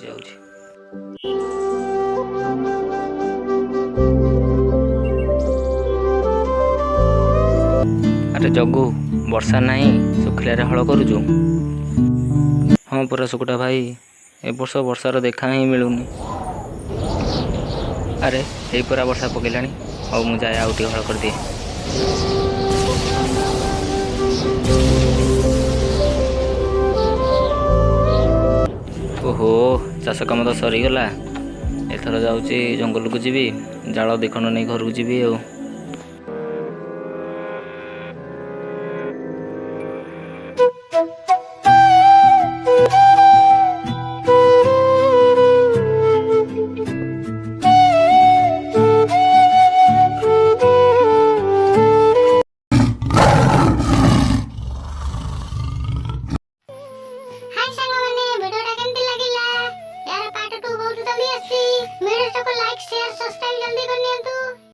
ପଶି ଯାଉଛି। ଆରେ ଜଗୁ, ବର୍ଷା ନାହିଁ, ଶୁଖିଲାରେ ହଳ କରୁଛୁ? ହଁ ପରା ଶୁକୁଟା ଭାଇ, ଏ ବର୍ଷ ବର୍ଷାର ଦେଖା ହିଁ ମିଳୁନି। ଆରେ ଏଇ ପରା ବର୍ଷା ପକେଇଲାଣି। ହଉ ମୁଁ ଯାଏ ଆଉ ଟିକେ ହଳ କରିଦିଏ। ଓହୋ, ଚାଷ କାମ ତ ସରିଗଲା। ଏଥର ଯାଉଛି ଜଙ୍ଗଲକୁ ଯିବି, ଜାଳ ଦିଖଣ୍ଡ ନେଇ ଘରକୁ ଯିବି ଆଉ। हाय ସାଙ୍ଗମାନେ, ଭିଡ଼ିଓଟା କେମିତି ଲାଗିଲା? ୟାର ପାର୍ଟ 2 ବହୁତ ଜଲ୍ଦି ଆସିଛି। ଭିଡ଼ିଓଟାକୁ ଲାଇକ୍, ସେୟାର, ସବସ୍କ୍ରାଇବ ଜଲ୍ଦି କରିନିଅ।